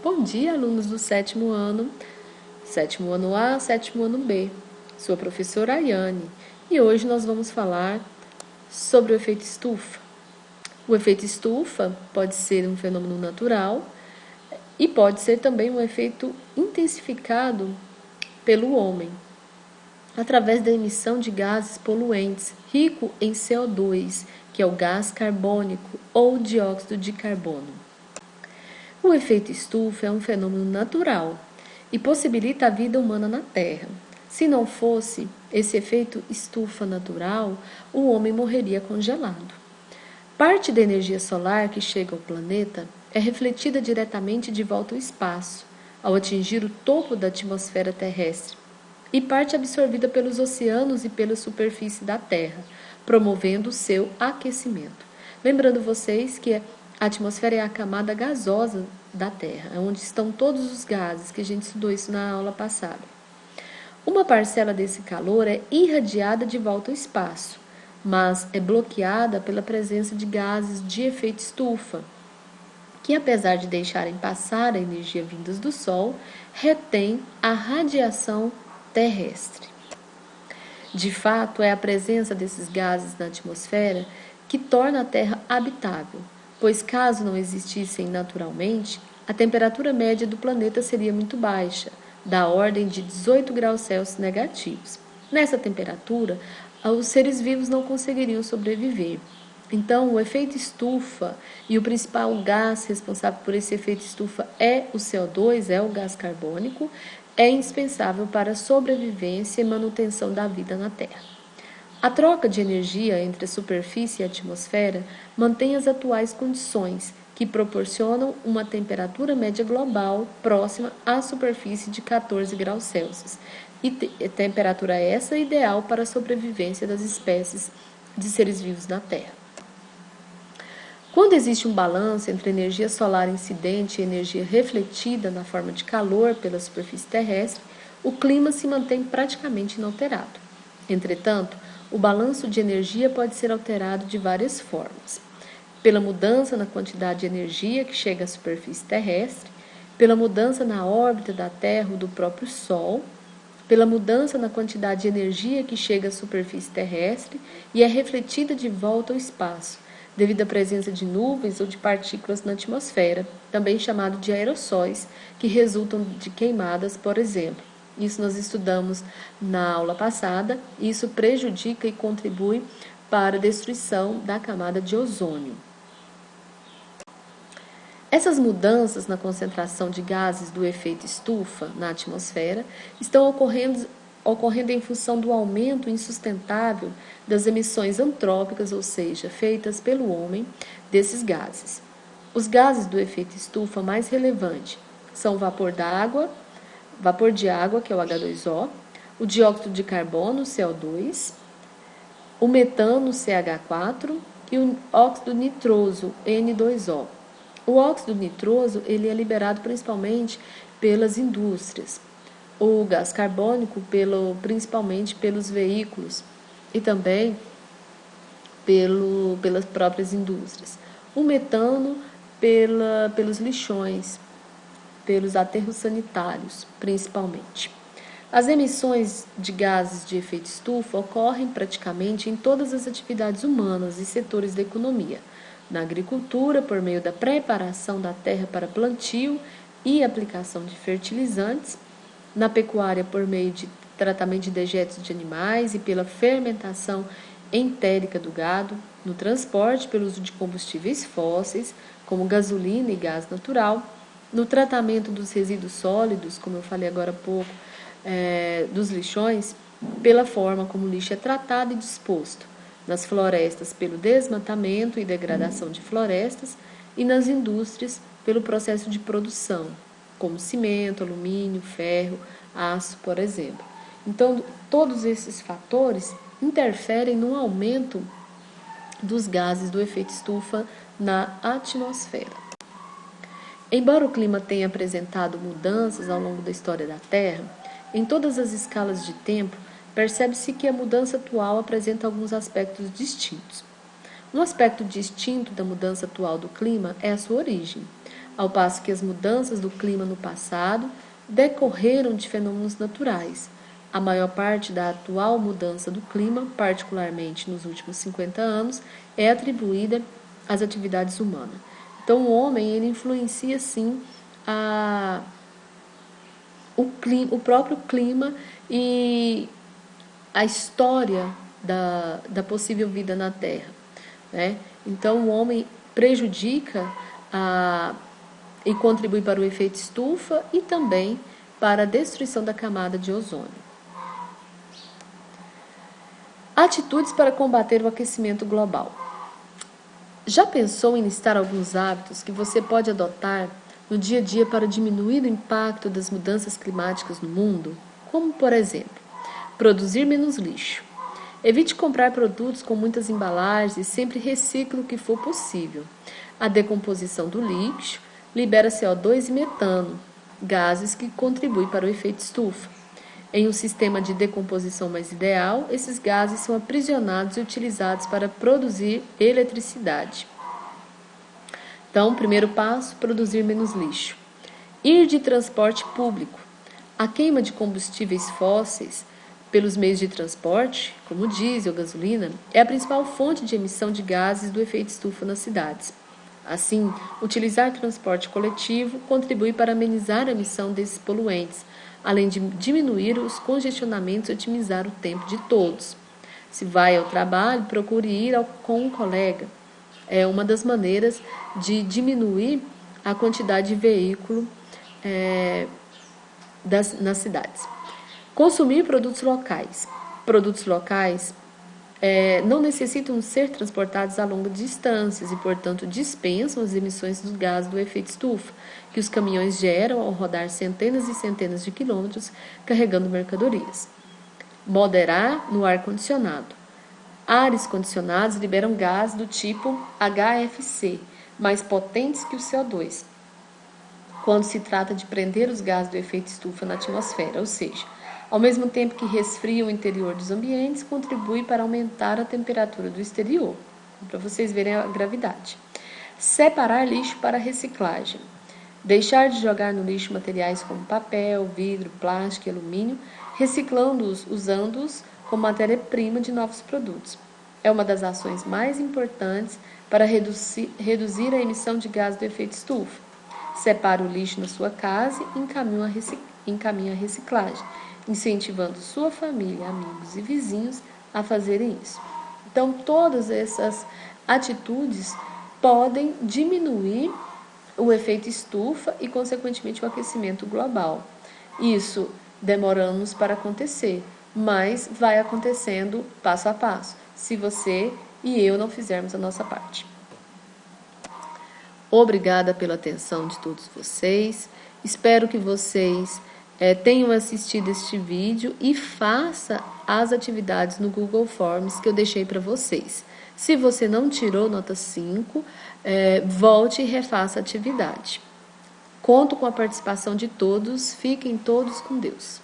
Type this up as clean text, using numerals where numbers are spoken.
Bom dia, alunos do sétimo ano A, sétimo ano B. Sou a professora Ayane e hoje nós vamos falar sobre o efeito estufa. O efeito estufa pode ser um fenômeno natural e pode ser também um efeito intensificado pelo homem, através da emissão de gases poluentes rico em CO2, que é o gás carbônico ou dióxido de carbono. O efeito estufa é um fenômeno natural e possibilita a vida humana na Terra. Se não fosse esse efeito estufa natural, o homem morreria congelado. Parte da energia solar que chega ao planeta é refletida diretamente de volta ao espaço, ao atingir o topo da atmosfera terrestre, e parte absorvida pelos oceanos e pela superfície da Terra, promovendo o seu aquecimento. Lembrando vocês que a atmosfera é a camada gasosa da Terra, onde estão todos os gases, que a gente estudou isso na aula passada. Uma parcela desse calor é irradiada de volta ao espaço, mas é bloqueada pela presença de gases de efeito estufa, que apesar de deixarem passar a energia vindas do Sol, retém a radiação terrestre. De fato, é a presença desses gases na atmosfera que torna a Terra habitável, pois caso não existissem naturalmente, a temperatura média do planeta seria muito baixa, da ordem de 18 graus Celsius negativos. Nessa temperatura, os seres vivos não conseguiriam sobreviver. Então, o efeito estufa, e o principal gás responsável por esse efeito estufa é o CO2, é o gás carbônico, é indispensável para a sobrevivência e manutenção da vida na Terra. A troca de energia entre a superfície e a atmosfera mantém as atuais condições, que proporcionam uma temperatura média global próxima à superfície de 14 graus Celsius, e temperatura essa ideal para a sobrevivência das espécies de seres vivos na Terra. Quando existe um balanço entre energia solar incidente e energia refletida na forma de calor pela superfície terrestre, o clima se mantém praticamente inalterado. Entretanto, o balanço de energia pode ser alterado de várias formas: pela mudança na quantidade de energia que chega à superfície terrestre, pela mudança na órbita da Terra ou do próprio Sol, pela mudança na quantidade de energia que chega à superfície terrestre e é refletida de volta ao espaço, devido à presença de nuvens ou de partículas na atmosfera, também chamado de aerossóis, que resultam de queimadas, por exemplo. Isso nós estudamos na aula passada, e isso prejudica e contribui para a destruição da camada de ozônio. Essas mudanças na concentração de gases do efeito estufa na atmosfera estão ocorrendo em função do aumento insustentável das emissões antrópicas, ou seja, feitas pelo homem, desses gases. Os gases do efeito estufa mais relevantes são o vapor de água, que é o H2O, o dióxido de carbono, CO2, o metano, CH4, e o óxido nitroso, N2O. O óxido nitroso ele é liberado principalmente pelas indústrias. O gás carbônico principalmente pelos veículos e também pelas próprias indústrias. O metano pelos lixões, pelos aterros sanitários, principalmente. As emissões de gases de efeito estufa ocorrem praticamente em todas as atividades humanas e setores da economia. Na agricultura, por meio da preparação da terra para plantio e aplicação de fertilizantes. Na pecuária, por meio de tratamento de dejetos de animais e pela fermentação entérica do gado. No transporte, pelo uso de combustíveis fósseis, como gasolina e gás natural. No tratamento dos resíduos sólidos, como eu falei agora há pouco, dos lixões, pela forma como o lixo é tratado e disposto. Nas florestas, pelo desmatamento e degradação de florestas. E nas indústrias, pelo processo de produção, como cimento, alumínio, ferro, aço, por exemplo. Então, todos esses fatores interferem no aumento dos gases do efeito estufa na atmosfera. Embora o clima tenha apresentado mudanças ao longo da história da Terra, em todas as escalas de tempo, percebe-se que a mudança atual apresenta alguns aspectos distintos. Um aspecto distinto da mudança atual do clima é a sua origem. ao passo que as mudanças do clima no passado decorreram de fenômenos naturais. A maior parte da atual mudança do clima, particularmente nos últimos 50 anos, é atribuída às atividades humanas. Então, o homem ele influencia, sim, o próprio clima e a história da possível vida na Terra, né? Então, o homem prejudica e contribui para o efeito estufa e também para a destruição da camada de ozônio. Atitudes para combater o aquecimento global. Já pensou em listar alguns hábitos que você pode adotar no dia a dia para diminuir o impacto das mudanças climáticas no mundo? Como, por exemplo, produzir menos lixo. Evite comprar produtos com muitas embalagens e sempre recicle o que for possível. A decomposição do lixo libera CO2 e metano, gases que contribuem para o efeito estufa. Em um sistema de decomposição mais ideal, esses gases são aprisionados e utilizados para produzir eletricidade. Então, primeiro passo, produzir menos lixo. Ir de transporte público. A queima de combustíveis fósseis pelos meios de transporte, como diesel ou gasolina, é a principal fonte de emissão de gases do efeito estufa nas cidades. Assim, utilizar transporte coletivo contribui para amenizar a emissão desses poluentes, além de diminuir os congestionamentos e otimizar o tempo de todos. Se vai ao trabalho, procure ir com um colega. É uma das maneiras de diminuir a quantidade de veículo nas cidades. Consumir produtos locais. Produtos locais não necessitam ser transportados a longas distâncias e, portanto, dispensam as emissões dos gases do efeito estufa, que os caminhões geram ao rodar centenas e centenas de quilômetros carregando mercadorias. Moderar no ar-condicionado. Ares condicionados liberam gases do tipo HFC, mais potentes que o CO2, quando se trata de prender os gases do efeito estufa na atmosfera, ou seja, ao mesmo tempo que resfria o interior dos ambientes, contribui para aumentar a temperatura do exterior, para vocês verem a gravidade. Separar lixo para reciclagem. Deixar de jogar no lixo materiais como papel, vidro, plástico e alumínio, reciclando-os, usando-os como matéria-prima de novos produtos. É uma das ações mais importantes para reduzir a emissão de gases do efeito estufa. Separe o lixo na sua casa e encaminhe a reciclagem, incentivando sua família, amigos e vizinhos a fazerem isso. Então, todas essas atitudes podem diminuir o efeito estufa e, consequentemente, o aquecimento global. Isso demora anos para acontecer, mas vai acontecendo passo a passo, se você e eu não fizermos a nossa parte. Obrigada pela atenção de todos vocês. Espero que vocês tenham assistido este vídeo e faça as atividades no Google Forms que eu deixei para vocês. Se você não tirou nota 5, volte e refaça a atividade. Conto com a participação de todos. Fiquem todos com Deus.